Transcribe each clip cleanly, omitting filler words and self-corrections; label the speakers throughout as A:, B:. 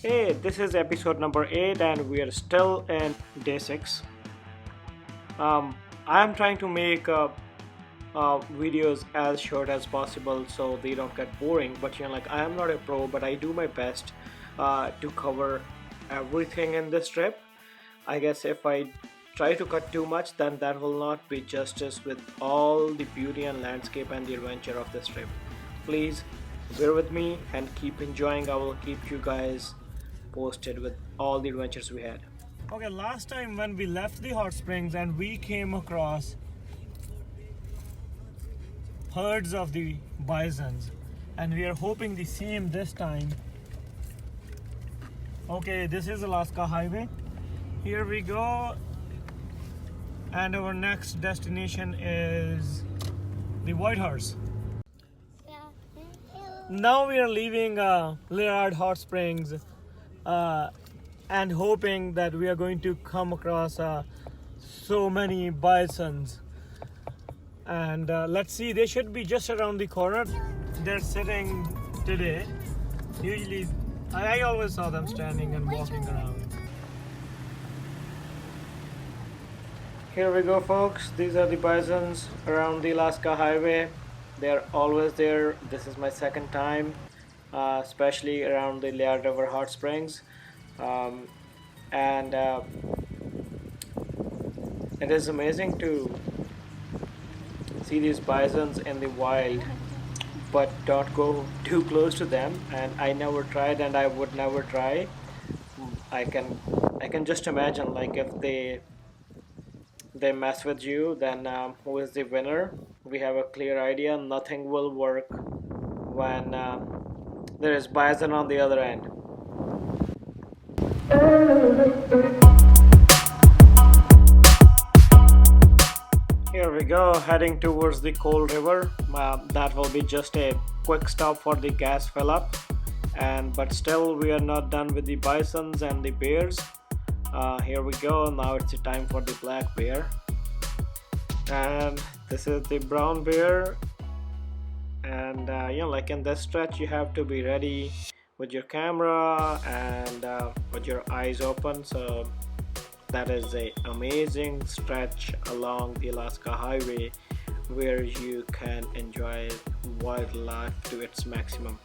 A: Hey, this is episode number 8, and we are still in day 6. I am trying to make videos as short as possible so they don't get boring. But I am not a pro, but I do my best to cover everything in this trip. I guess if I try to cut too much, then that will not be justice with all the beauty and landscape and the adventure of this trip. Please bear with me and keep enjoying. I will keep you guys posted with all the adventures we had. Okay, last time when we left the hot springs and we came across herds of the bisons, and we are hoping the same this time. Okay, this is Alaska Highway. Here we go, and our next destination is the White Horse. Now we are leaving Lillard Hot Springs and hoping that we are going to come across so many bisons. And let's see, they should be just around the corner. They're sitting today. Usually, I always saw them standing and walking around. Here we go, folks. These are the bisons around the Alaska Highway. They're always there. This is my second time, especially around the Lillard River Hot Springs. And it is amazing to see these bisons in the wild, but don't go too close to them. And I never tried, and I would never try. I can just imagine, like, if they mess with you, then who is the winner? We have a clear idea. Nothing will work when there is bison on the other end. Here we go, heading towards the Cold River. That will be just a quick stop for the gas fill up, but still we are not done with the bisons and the bears. Here we go. Now it's the time for the black bear, and this is the brown bear. And like in this stretch, you have to be ready with your camera and with your eyes open. So that is a amazing stretch along the Alaska Highway where you can enjoy wildlife to its maximum.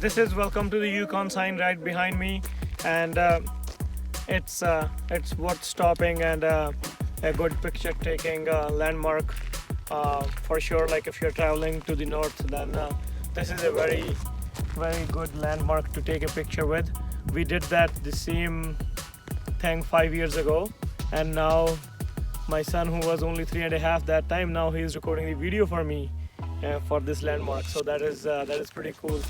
A: This is Welcome to the Yukon sign right behind me, and it's worth stopping and a good picture taking landmark for sure. Like if you're traveling to the north, then this is a very good landmark to take a picture with. We did that the same thing 5 years ago, and now my son, who was only 3.5 that time, now he is recording the video for me for this landmark. So that is pretty cool.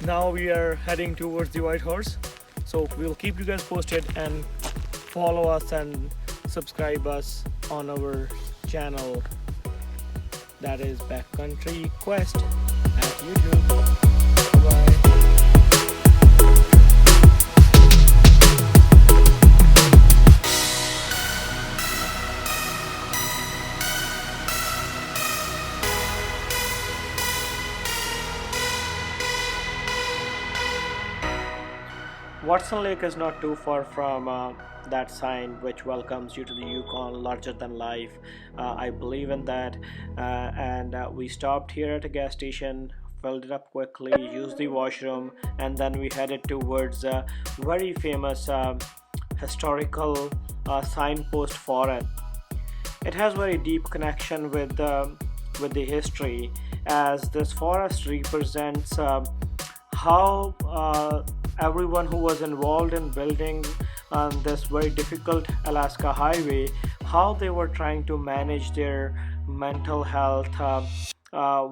A: Now we are heading towards the White Horse, so we'll keep you guys posted, and follow us and subscribe us on our channel, that is Backcountry Quest at YouTube. Bye. Watson Lake is not too far from that sign which welcomes you to the Yukon, larger than life. I believe in that. And we stopped here at a gas station, filled it up quickly, used the washroom, and then we headed towards a very famous historical signpost forest. It has very deep connection with the history, as this forest represents how everyone who was involved in building this very difficult Alaska Highway, how they were trying to manage their mental health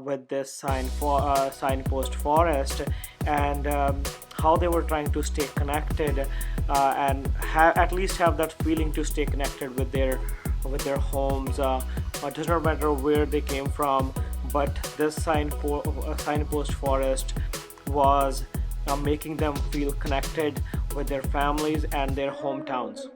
A: with this signpost forest, and how they were trying to stay connected and at least have that feeling to stay connected with their homes. It does not matter where they came from, but this signpost forest was making them feel connected with their families and their hometowns.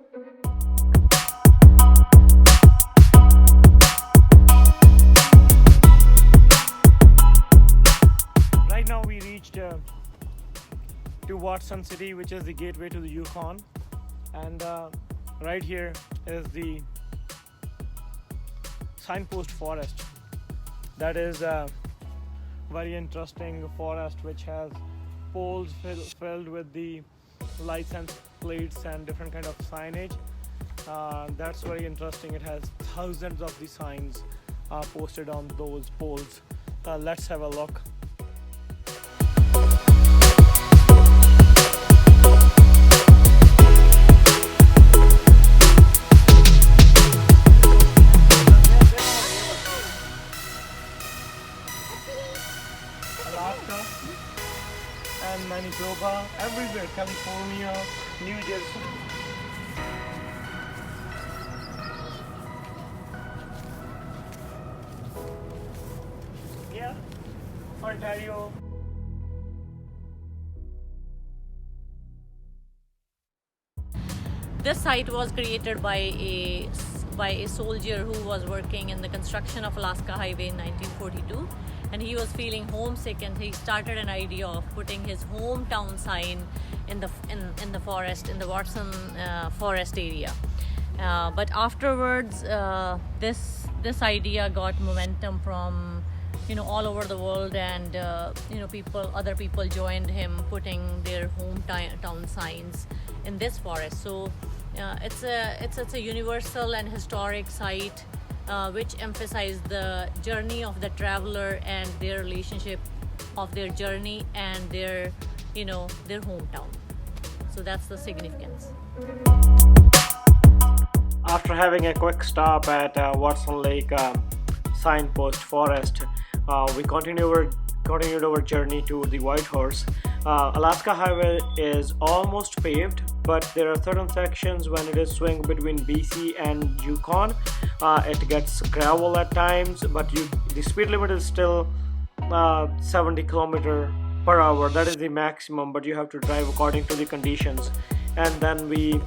A: Watson City, which is the gateway to the Yukon, and right here is the signpost forest. That is a very interesting forest which has poles filled with the license plates and different kind of signage. That's very interesting. It has thousands of the signs posted on those poles. Let's have a look. Alaska and Manitoba, everywhere, California, New Jersey. Yeah, Ontario.
B: This site was created by a soldier who was working in the construction of Alaska Highway in 1942, and he was feeling homesick, and he started an idea of putting his hometown sign in the forest, in the Watson forest area. But afterwards, this idea got momentum from all over the world, and other people joined him putting their hometown signs in this forest. So it's a universal and historic site which emphasizes the journey of the traveler and their relationship of their journey and their hometown. So that's the significance.
A: After having a quick stop at Watson Lake signpost forest, we continued our journey to the White Horse. Alaska Highway is almost paved, but there are certain sections when it is swing between BC and Yukon. It gets gravel at times, but the speed limit is still 70 km/h. That is the maximum, but you have to drive according to the conditions. And then we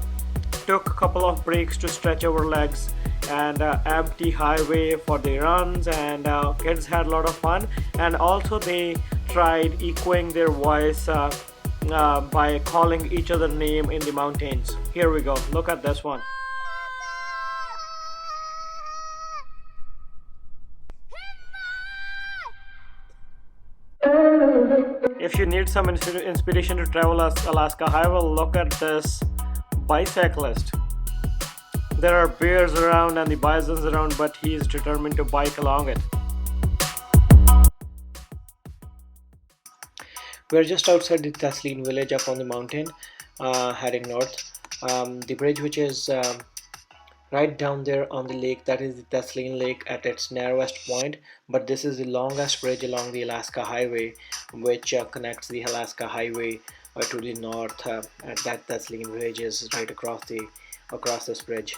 A: took a couple of breaks to stretch our legs, and empty highway for the runs, and kids had a lot of fun. And also they tried echoing their voice by calling each other name in the mountains. Here we go, look at this one. If you need some inspiration to travel Alaska Highway, look at this bicyclist. There are bears around and the bisons around, but he is determined to bike along it. We're just outside the Thessalene village up on the mountain, heading north. The bridge which is right down there on the lake, that is the Thessalene Lake at its narrowest point, but this is the longest bridge along the Alaska Highway, which connects the Alaska Highway to the north, and that Thessalene village is right across this bridge.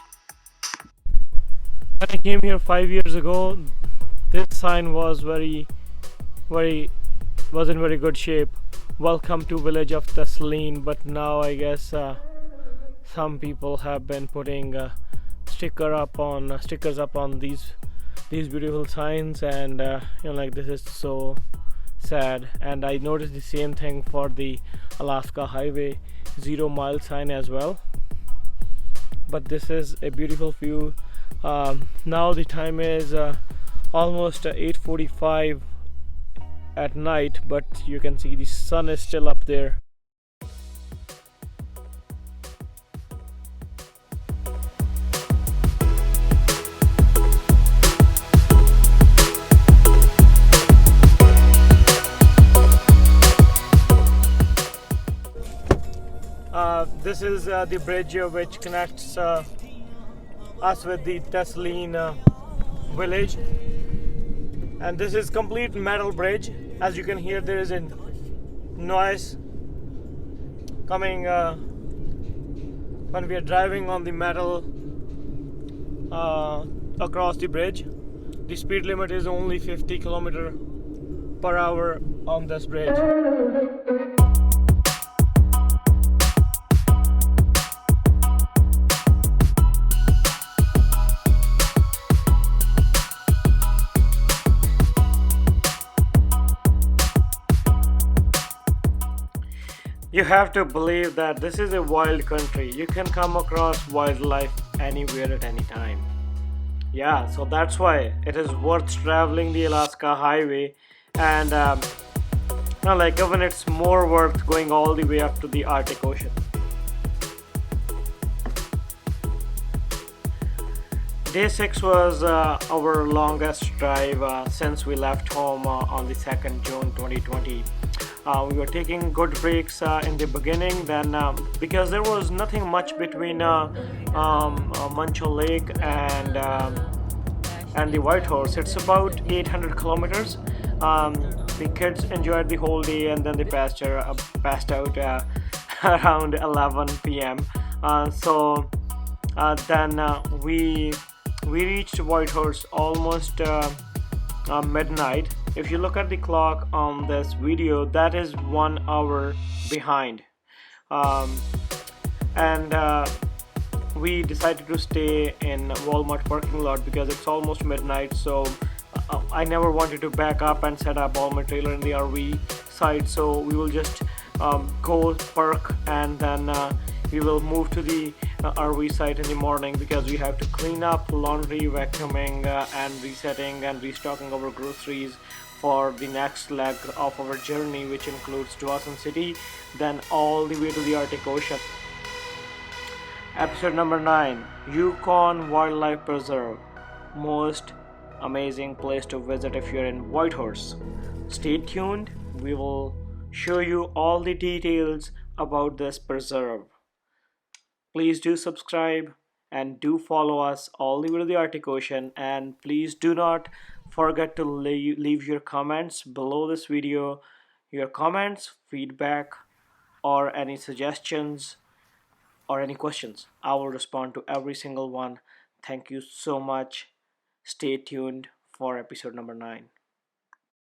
A: When I came here 5 years ago, this sign was wasn't very good shape. Welcome to village of Thessalene. But now I guess some people have been putting stickers up on these beautiful signs, and like, this is so sad. And I noticed the same thing for the Alaska Highway 0 mile sign as well. But this is a beautiful view. Now the time is almost 8:45 at night, but you can see the sun is still up there. This is the bridge which connects us with the Thessalene village, and this is complete metal bridge. As you can hear, there is a noise coming when we are driving on the metal across the bridge. The speed limit is only 50 km/h on this bridge. You have to believe that this is a wild country. You can come across wildlife anywhere at any time. Yeah, so that's why it is worth traveling the Alaska Highway, and like even it's more worth going all the way up to the Arctic Ocean. Day 6 was our longest drive since we left home on the 2nd June 2020. We were taking good breaks in the beginning, then because there was nothing much between Muncho Lake and the White Horse. It's about 800 kilometers. Um, the kids enjoyed the whole day, and then they passed out around 11 p.m. Then we reached Whitehorse almost midnight. If you look at the clock on this video, that is 1 hour behind. Um, and We decided to stay in Walmart parking lot because it's almost midnight. So I never wanted to back up and set up all my trailer in the RV site. So we will just go park, and then we will move to the RV site in the morning because we have to clean up, laundry, vacuuming, and resetting and restocking our groceries for the next leg of our journey, which includes Dawson City, then all the way to the Arctic Ocean. Episode number 9, Yukon Wildlife Preserve. Most amazing place to visit if you're in Whitehorse. Stay tuned, we will show you all the details about this preserve. Please do subscribe and do follow us all the way to the Arctic Ocean, and please do not forget to leave your comments below this video. Your comments, feedback, or any suggestions or any questions. I will respond to every single one. Thank you so much. Stay tuned for episode number 9.